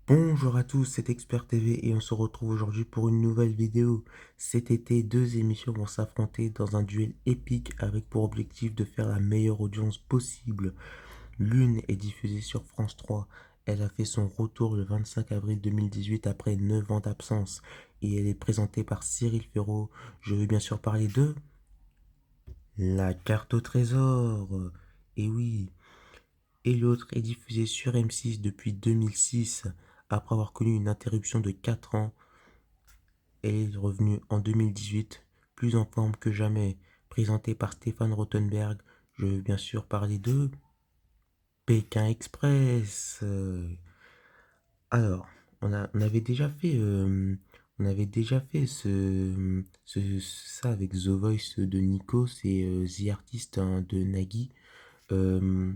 Bonjour à tous, c'est Expert TV et on se retrouve aujourd'hui pour une nouvelle vidéo. Cet été, deux émissions vont s'affronter dans un duel épique avec pour objectif de faire la meilleure audience possible. L'une est diffusée sur France 3. Elle a fait son retour le 25 avril 2018 après 9 ans d'absence et elle est présentée par Cyril Ferraud. Je veux bien sûr parler de La carte au trésor. Et oui, et l'autre est diffusée sur M6 depuis 2006. Après avoir connu une interruption de 4 ans, elle est revenue en 2018, plus en forme que jamais, présentée par Stéphane Rothenberg. Je veux bien sûr parler de Pékin Express. Alors, on avait déjà fait ça avec The Voice de Nikos et The Artist hein, de Nagui. Euh,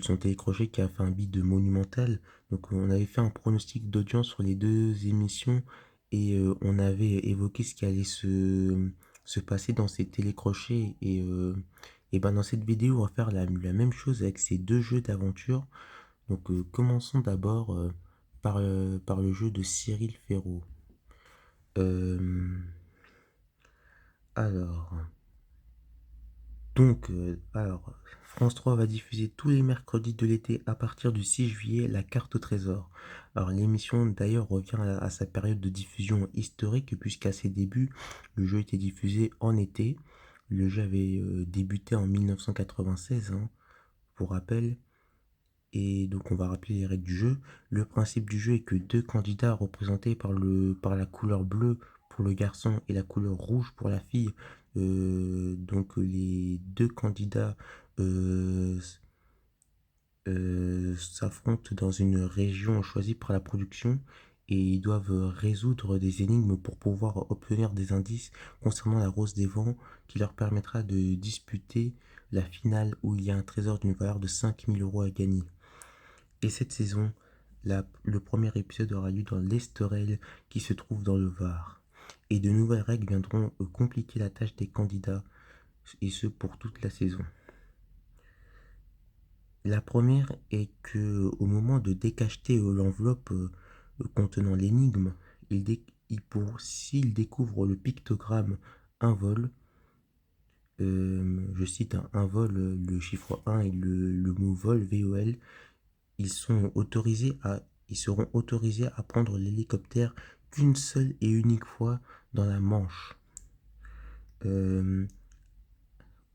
Son télécrochet qui a fait un beat de monumental. Donc on avait fait un pronostic d'audience sur les deux émissions et on avait évoqué ce qui allait se passer dans ces télécrochets. Et ben dans cette vidéo, on va faire la même chose avec ces deux jeux d'aventure. Donc commençons d'abord par le jeu de Cyril Ferraud. Euh, alors, alors, France 3 va diffuser tous les mercredis de l'été à partir du 6 juillet la carte au trésor. Alors l'émission d'ailleurs revient à sa période de diffusion historique puisqu'à ses débuts, le jeu était diffusé en été. Le jeu avait débuté en 1996, hein, pour rappel. Et donc on va rappeler les règles du jeu. Le principe du jeu est que deux candidats représentés par la couleur bleue pour le garçon et la couleur rouge pour la fille. Donc les deux candidats euh, s'affrontent dans une région choisie par la production et ils doivent résoudre des énigmes pour pouvoir obtenir des indices concernant la rose des vents qui leur permettra de disputer la finale où il y a un trésor d'une valeur de 5 000 € à gagner. Et cette saison, le premier épisode aura lieu dans l'Estorel qui se trouve dans le Var. Et de nouvelles règles viendront compliquer la tâche des candidats, et ce pour toute la saison. La première est que au moment de décacheter l'enveloppe contenant l'énigme, s'il découvre le pictogramme un vol, je cite un vol, le chiffre 1 et le mot vol, VOL, ils sont autorisés à, ils seront autorisés à prendre l'hélicoptère qu'une seule et unique fois dans la Manche. Euh,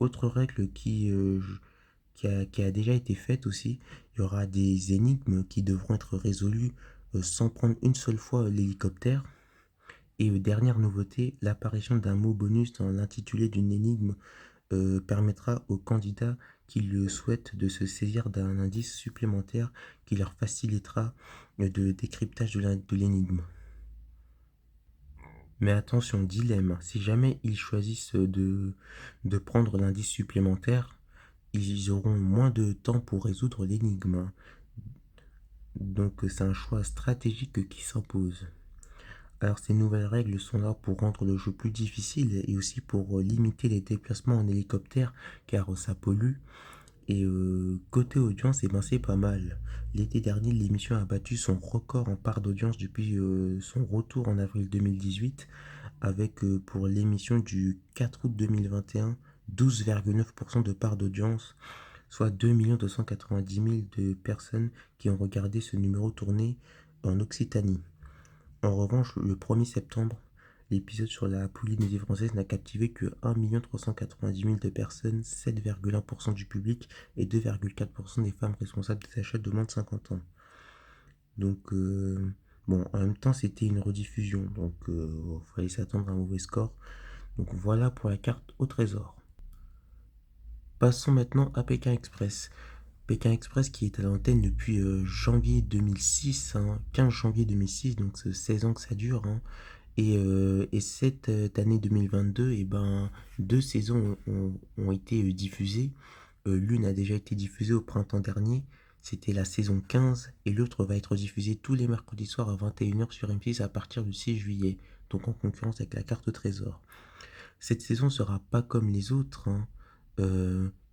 Autre règle qui a déjà été faite aussi, il y aura des énigmes qui devront être résolues sans prendre une seule fois l'hélicoptère. Et dernière nouveauté, l'apparition d'un mot bonus dans l'intitulé d'une énigme permettra aux candidats qui le souhaitent de se saisir d'un indice supplémentaire qui leur facilitera le décryptage de l'énigme. Mais attention, dilemme, si jamais ils choisissent de prendre l'indice supplémentaire, ils auront moins de temps pour résoudre l'énigme. Donc c'est un choix stratégique qui s'impose. Alors ces nouvelles règles sont là pour rendre le jeu plus difficile et aussi pour limiter les déplacements en hélicoptère car ça pollue. Et côté audience, eh ben, c'est pas mal. L'été dernier, l'émission a battu son record en part d'audience depuis son retour en avril 2018 avec pour l'émission du 4 août 2021 12,9% de part d'audience, soit 2 290 000 de personnes qui ont regardé ce numéro tourné en Occitanie. En revanche, le 1er septembre, l'épisode sur la Polynésie française n'a captivé que 1 390 000 de personnes, 7,1% du public et 2,4% des femmes responsables des achats de moins de 50 ans. Donc, bon, en même temps, c'était une rediffusion, donc il fallait s'attendre à un mauvais score. Donc voilà pour la carte au trésor. Passons maintenant à Pékin Express. Pékin Express qui est à l'antenne depuis janvier 2006, hein, 15 janvier 2006, donc c'est 16 ans que ça dure. Hein. Et cette année 2022, eh ben, deux saisons ont été diffusées. L'une a déjà été diffusée au printemps dernier, c'était la saison 15, et l'autre va être diffusée tous les mercredis soirs à 21 h sur M6 à partir du 6 juillet, donc en concurrence avec la carte au trésor. Cette saison sera pas comme les autres, hein,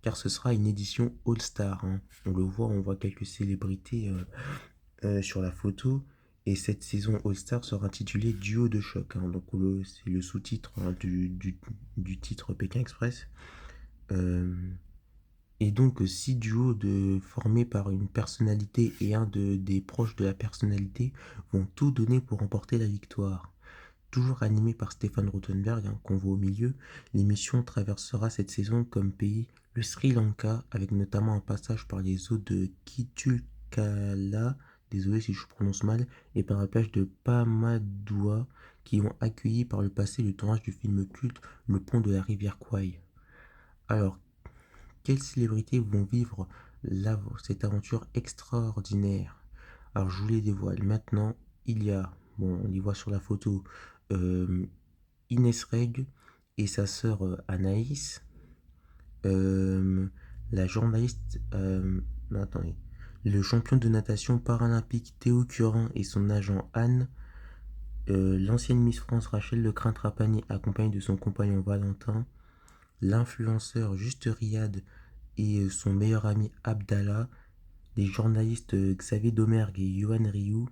car ce sera une édition All-Star, hein. On voit quelques célébrités sur la photo. Et cette saison All-Star sera intitulée Duo de choc, hein. Donc c'est le sous-titre, hein, du titre Pékin Express. Euh, et donc, six duos formés par une personnalité et des proches de la personnalité vont tout donner pour remporter la victoire. Toujours animé par Stéphane Rothenberg, hein, qu'on voit au milieu, l'émission traversera cette saison comme pays le Sri Lanka, avec notamment un passage par les eaux de Kitulkala, désolé si je prononce mal, et par la plage de Pamadua, qui ont accueilli par le passé le tournage du film culte Le pont de la rivière Kwai. Alors, quelles célébrités vont vivre cette aventure extraordinaire? Alors, je vous les dévoile. Maintenant, il y a, bon, on les voit sur la photo, euh, Inès Reg et sa sœur Anaïs, euh, la journaliste, non, attendez, le champion de natation paralympique Théo Curin et son agent Anne, l'ancienne Miss France Rachel Lecrin Trapani accompagnée de son compagnon Valentin, l'influenceur Juste Riyad et son meilleur ami Abdallah, les journalistes Xavier Domergue et Yoann Rioux,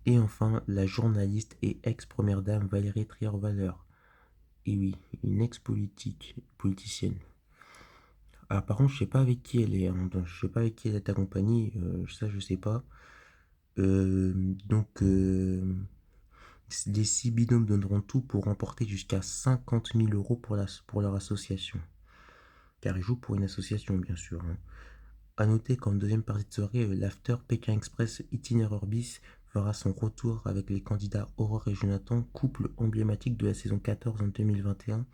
et enfin la journaliste et ex-première dame Valérie Trierweiler. Et oui, une politicienne. Ah, par contre, je sais pas avec qui elle est, hein. Donc, je sais pas avec qui elle est accompagnée, ça je sais pas. Euh, donc, les six binômes donneront tout pour remporter jusqu'à 50 000 euros pour leur association. Car ils jouent pour une association, bien sûr, hein. A noter qu'en deuxième partie de soirée, l'after Pékin Express Itinéraire bis fera son retour avec les candidats Aurore et Jonathan, couple emblématique de la saison 14 en 2021.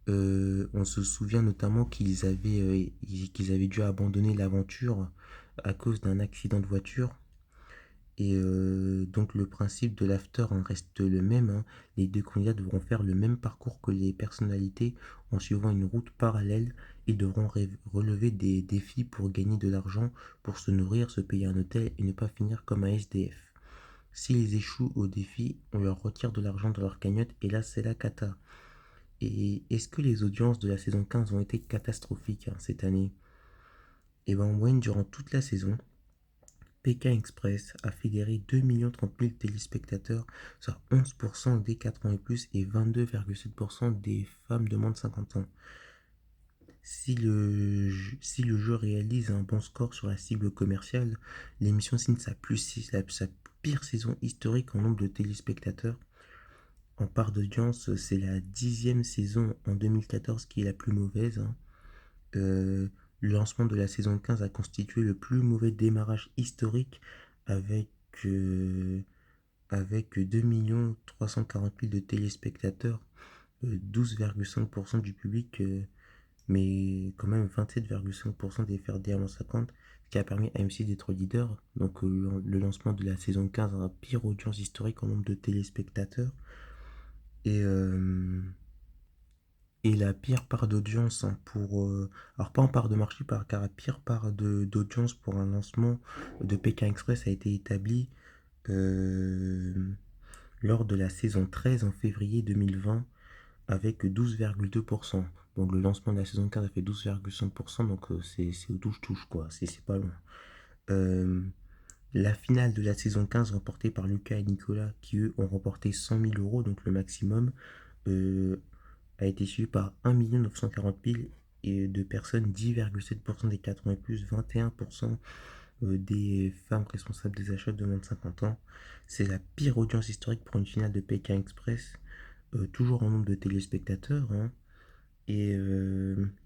On se souvient notamment qu'ils avaient dû abandonner l'aventure à cause d'un accident de voiture. Et donc le principe de l'after, hein, reste le même, hein. Les deux candidats devront faire le même parcours que les personnalités en suivant une route parallèle. Ils devront relever des défis pour gagner de l'argent, pour se nourrir, se payer un hôtel et ne pas finir comme un SDF. S'ils échouent au défi, on leur retire de l'argent dans leur cagnotte et là c'est la cata. Et est-ce que les audiences de la saison 15 ont été catastrophiques, hein, cette année? Et bien en moyenne durant toute la saison, Pékin Express a fédéré 2 030 000 téléspectateurs, soit 11% des 4 ans et plus et 22,7% des femmes de moins de 50 ans. Si le jeu réalise un bon score sur la cible commerciale, l'émission signe sa pire saison historique en nombre de téléspectateurs. En part d'audience, c'est la 10e saison en 2014 qui est la plus mauvaise, hein. Le lancement de la saison 15 a constitué le plus mauvais démarrage historique avec, euh, avec 2 340 000 de téléspectateurs, 12,5% du public, mais quand même 27,5% des FRD à moins 50, ce qui a permis à MC d'être leader. Donc le lancement de la saison 15 a un pire audience historique en nombre de téléspectateurs. Et la pire part d'audience, hein, alors pas en part de marché, car la pire part d'audience pour un lancement de Pékin Express a été établie euh, lors de la saison 13 en février 2020 avec 12,2%. Donc le lancement de la saison 15 a fait 12,5%, donc c'est au touche-touche, quoi, c'est pas loin. Euh, la finale de la saison 15 remportée par Lucas et Nicolas, qui eux ont remporté 100 000 euros, donc le maximum, euh, a été suivi par 1 940 000 de personnes, 10,7% des 80 et plus, 21% des femmes responsables des achats de moins de 50 ans. C'est la pire audience historique pour une finale de Pékin Express, toujours en nombre de téléspectateurs, hein. Et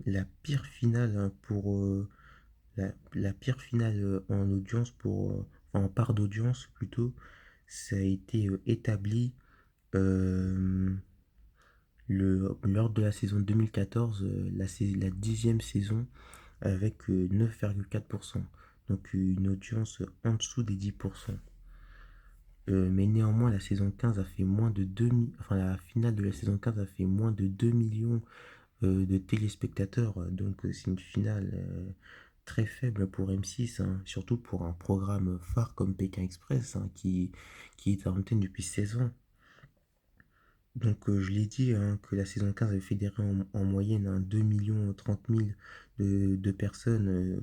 la pire finale, hein, la pire finale en audience enfin, en part d'audience plutôt, ça a été établi euh, lors de la saison 2014, la 10e saison, avec 9,4%. Donc une audience en dessous des 10%. Mais néanmoins, la saison 15 a fait moins de 2 enfin la finale de la saison 15 a fait moins de 2 millions de téléspectateurs. Donc c'est une finale très faible pour M6, hein, surtout pour un programme phare comme Pékin Express, hein, qui est à antenne depuis 16 ans. Je l'ai dit, hein, que la saison 15 avait fédéré en moyenne 2 30 000 de personnes,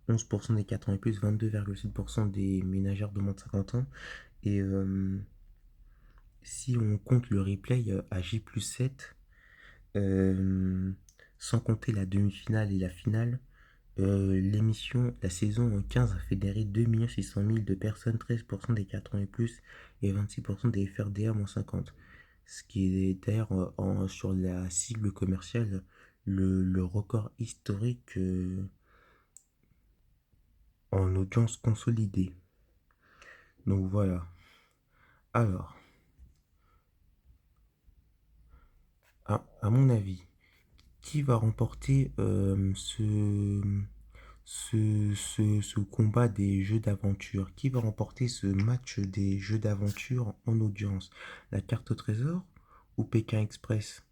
11% des 4 ans et plus, 22,7% des ménagères de moins de 50 ans. Et si on compte le replay à J+7, euh, sans compter la demi-finale et la finale, la saison 15 a fédéré 2 600 000 de personnes, 13% des 4 ans et plus et 26% des FRDA moins 50. Ce qui est d'ailleurs sur la cible commerciale le record historique en audience consolidée. Donc voilà. Alors, à mon avis, qui va remporter ce combat des jeux d'aventure? Qui va remporter ce match des jeux d'aventure en audience? La carte au trésor ou Pékin Express?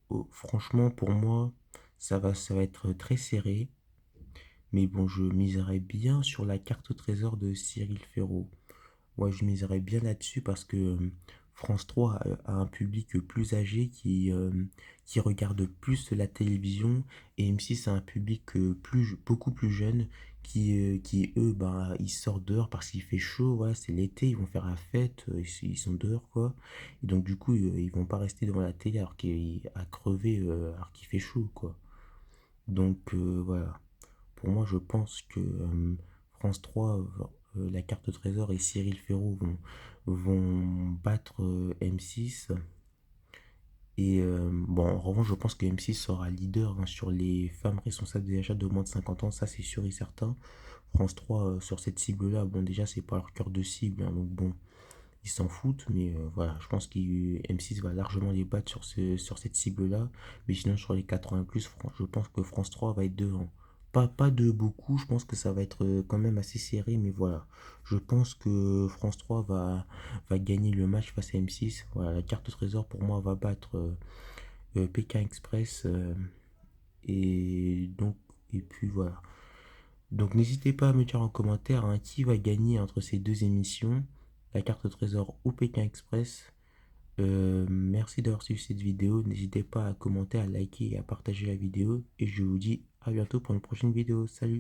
Oh, franchement, pour moi, ça va être très serré. Mais bon, je miserais bien sur la carte au trésor de Cyril Ferraud. Ouais, je miserais bien là-dessus parce que France 3 a un public plus âgé qui regarde plus la télévision et M6 a un public beaucoup plus jeune qui eux, bah, ils sortent dehors parce qu'il fait chaud, ouais, c'est l'été, ils vont faire la fête, ils sont dehors, quoi. Et donc, du coup, ils vont pas rester devant la télé alors qu'il a crevé, alors qu'il fait chaud, quoi. Voilà. Pour moi, je pense que France 3, la carte au trésor et Cyril Ferraud vont battre M6. Et bon, en revanche, je pense que M6 sera leader hein, sur les femmes responsables des achats de moins de 50 ans, ça c'est sûr et certain. France 3, sur cette cible-là, bon, déjà, c'est pas leur cœur de cible, hein, donc bon, ils s'en foutent, mais voilà, je pense que M6 va largement les battre sur cette cible-là. Mais sinon, sur les 80 plus, je pense que France 3 va être devant. Pas de beaucoup, je pense que ça va être quand même assez serré, mais voilà. Je pense que France 3 va gagner le match face à M6. Voilà, la carte au trésor pour moi va battre Pékin Express. Et donc, et puis voilà. Donc n'hésitez pas à me dire en commentaire hein, qui va gagner entre ces deux émissions, la carte au trésor ou Pékin Express. Merci d'avoir suivi cette vidéo. N'hésitez pas à commenter, à liker et à partager la vidéo. Et je vous dis à bientôt pour une prochaine vidéo. Salut!